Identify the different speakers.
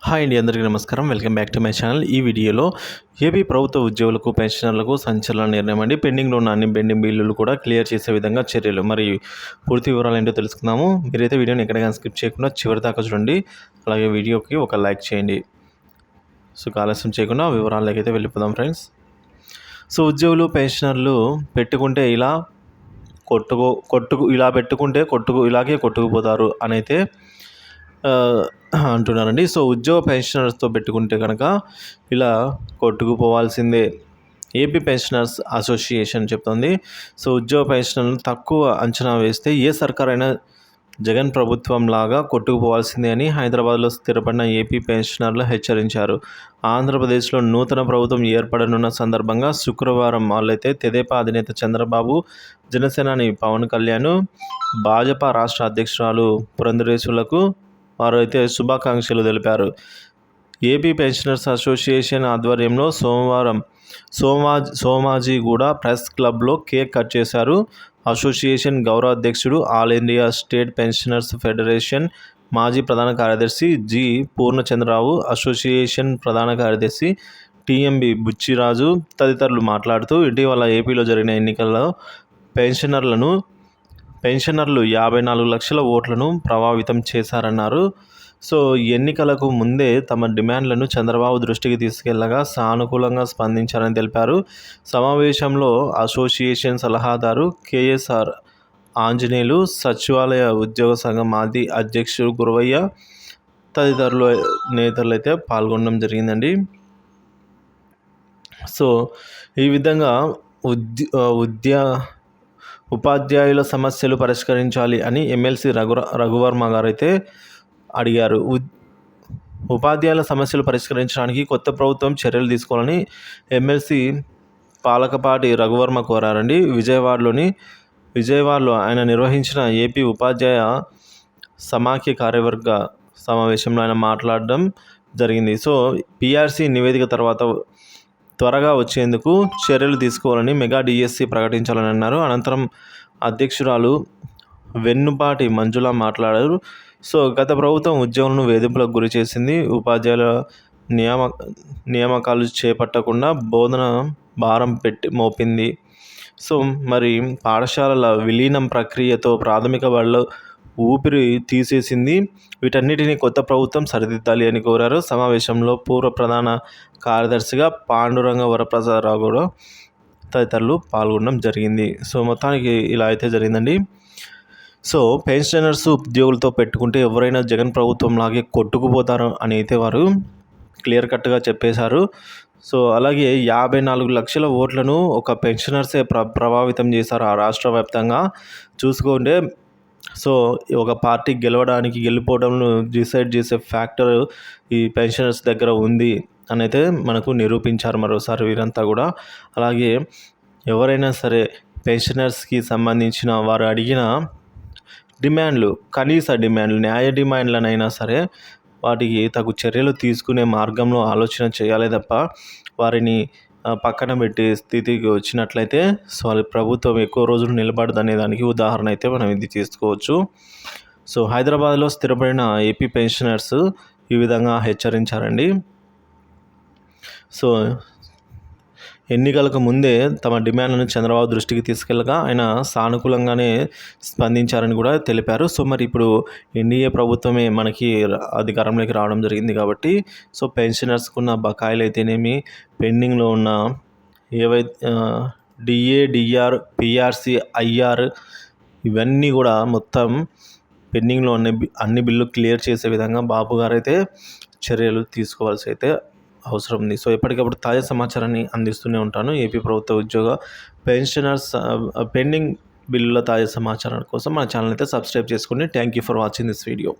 Speaker 1: Hi అండి, అందరికీ నమస్కారం. Welcome back to my channel. ఈ వీడియోలో ఏపీ ప్రభుత్వ ఉద్యోగులకు, పెన్షనర్లకు సంచలన నిర్ణయం అండి. పెండింగ్లో ఉన్న అన్ని పెండింగ్ బిల్లులు కూడా క్లియర్ చేసే విధంగా చర్యలు. మరి పూర్తి వివరాలు ఏంటో తెలుసుకుందాము. మీరైతే వీడియోని ఎక్కడికైనా స్కిప్ చేయకుండా చివరి దాకా చూడండి. అలాగే వీడియోకి ఒక లైక్ చేయండి. సో ఆలస్యం చేయకుండా వివరాలకి అయితే వెళ్ళిపోదాం ఫ్రెండ్స్. సో ఉద్యోగులు, పెన్షనర్లు పెట్టుకుంటే ఇలా ఇలా పెట్టుకుంటే ఇలాగే కొట్టుకుపోతారు అనైతే అంటున్నారండి. సో ఉద్యోగ పెన్షనర్స్తో పెట్టుకుంటే కనుక ఇలా కొట్టుకుపోవాల్సిందే. ఏపీ పెన్షనర్స్ అసోసియేషన్ చెప్తుంది. సో ఉద్యోగ పెన్షనర్లను తక్కువ అంచనా వేస్తే ఏ సర్కారైనా జగన్ ప్రభుత్వం లాగా కొట్టుకుపోవాల్సిందే అని హైదరాబాద్లో స్థిరపడిన ఏపీ పెన్షనర్లు హెచ్చరించారు. ఆంధ్రప్రదేశ్లో నూతన ప్రభుత్వం ఏర్పడనున్న సందర్భంగా శుక్రవారం వాళ్ళైతే తెదేపా అధినేత చంద్రబాబు, జనసేనాని పవన్ కళ్యాణ్, భాజపా రాష్ట్ర అధ్యక్షురాలు పురంధరేశ్వరులకు వారు అయితే శుభాకాంక్షలు తెలిపారు. ఏపీ పెన్షనర్స్ అసోసియేషన్ ఆధ్వర్యంలో సోమవారం సోమాజిగూడ ప్రెస్ క్లబ్లో కేక్ కట్ చేశారు. అసోసియేషన్ గౌరవ అధ్యక్షుడు, all India state pensioners federation మాజీ ప్రధాన కార్యదర్శి జి పూర్ణచంద్రరావు, అసోసియేషన్ ప్రధాన కార్యదర్శి టిఎంబి బుచ్చిరాజు తదితరులు మాట్లాడుతూ, ఇటీవల ఏపీలో జరిగిన ఎన్నికల్లో పెన్షనర్లు 54 లక్షల ఓట్లను ప్రభావితం చేశారన్నారు. సో ఎన్నికలకు ముందే తమ డిమాండ్లను చంద్రబాబు దృష్టికి తీసుకెళ్లగా సానుకూలంగా స్పందించారని తెలిపారు. సమావేశంలో అసోసియేషన్ సలహాదారు కేఎస్ఆర్ ఆంజనేయులు, సచివాలయ ఉద్యోగ సంఘం మాజీ అధ్యక్షుడు గురవయ్య తదితరులు నేతలు అయితే పాల్గొనడం జరిగిందండి. సో ఈ విధంగా ఉపాధ్యాయుల సమస్యలు పరిష్కరించాలి అని ఎమ్మెల్సీ రఘువర్మ గారు అయితే అడిగారు. ఉపాధ్యాయుల సమస్యలు పరిష్కరించడానికి కొత్త ప్రభుత్వం చర్యలు తీసుకోవాలని ఎమ్మెల్సీ పాలకపాటి రఘువర్మ కోరారండి. విజయవాడలో ఆయన నిర్వహించిన ఏపీ ఉపాధ్యాయ సమాఖ్య కార్యవర్గ సమావేశంలో ఆయన మాట్లాడడం జరిగింది. సో పిఆర్సీ నివేదిక తర్వాత త్వరగా వచ్చేందుకు చర్యలు తీసుకోవాలని మెగా డిఎస్సి ప్రకటించాలని అన్నారు. అనంతరం అధ్యక్షురాలు వెన్నుపాటి మంజుల మాట్లాడారు. సో గత ప్రభుత్వం ఉద్యోగులను వేధింపులకు గురి చేసింది. ఉపాధ్యాయుల నియామకాలు చేపట్టకుండా బోధన భారం మోపింది. సో మరి పాఠశాలల విలీనం ప్రక్రియతో ప్రాథమిక బడుల ఊపిరి తీసేసింది. వీటన్నిటిని కొత్త ప్రభుత్వం సరిదిద్దాలి అని కోరారు. సమావేశంలో పూర్వ ప్రధాన కార్యదర్శిగా పాండురంగ వరప్రసాదరావు కూడా తదితరులు పాల్గొనడం జరిగింది. సో మొత్తానికి ఇలా అయితే జరిగిందండి. సో పెన్షనర్స్ ఉద్యోగులతో పెట్టుకుంటే ఎవరైనా జగన్ ప్రభుత్వం లాగే కొట్టుకుపోతారు అని అయితే వారు క్లియర్ కట్గా చెప్పేశారు. సో అలాగే 54 లక్షల ఓట్లను ఒక పెన్షనర్సే ప్రభావితం చేశారు ఆ రాష్ట్ర వ్యాప్తంగా చూసుకుంటే. సో ఒక పార్టీ గెలిపోవడంను డిసైడ్ చేసే ఫ్యాక్టర్ ఈ పెన్షనర్స్ దగ్గర ఉంది అని అయితే మనకు నిరూపించారు మరోసారి వీరంతా కూడా. అలాగే ఎవరైనా సరే పెన్షనర్స్కి సంబంధించిన వారు అడిగిన డిమాండ్లు, కనీస డిమాండ్లు, న్యాయ డిమాండ్లనైనా సరే వాటికి తగు చర్యలు తీసుకునే మార్గంలో ఆలోచన చేయాలి తప్ప వారిని పక్కన పెట్టే స్థితికి వచ్చినట్లయితే సో వాళ్ళ ప్రభుత్వం ఎక్కువ రోజులు నిలబడదనే దానికి ఉదాహరణ అయితే మనం ఇది తీసుకోవచ్చు. సో హైదరాబాద్లో స్థిరపడిన ఏపీ పెన్షనర్స్ ఈ విధంగా హెచ్చరించారండి. సో ఎన్నికలకు ముందే తమ డిమాండ్లను చంద్రబాబు దృష్టికి తీసుకెళ్ళగా ఆయన సానుకూలంగానే స్పందించారని కూడా తెలిపారు. సో మరి ఇప్పుడు ఎన్డీఏ ప్రభుత్వమే మనకి అధికారంలోకి రావడం జరిగింది కాబట్టి సో పెన్షనర్స్కున్న బకాయిలు అయితేనేమి, పెండింగ్లో ఉన్న ఏవైతే డిఏ, డిఆర్, పిఆర్సీ, ఐఆర్ ఇవన్నీ కూడా మొత్తం పెండింగ్లో అన్ని బిల్లు క్లియర్ చేసే విధంగా బాబు గారు అయితే చర్యలు తీసుకోవాల్సి అయితే అవసరం ఉంది. సో ఎప్పటికప్పుడు తాజా సమాచారాన్ని అందిస్తూనే ఉంటాను. ఏపీ ప్రభుత్వ ఉద్యోగ పెన్షనర్స్ పెండింగ్ బిల్లుల తాజా సమాచారం కోసం మన ఛానల్ అయితే సబ్స్క్రైబ్ చేసుకోండి. Thank you for watching this video.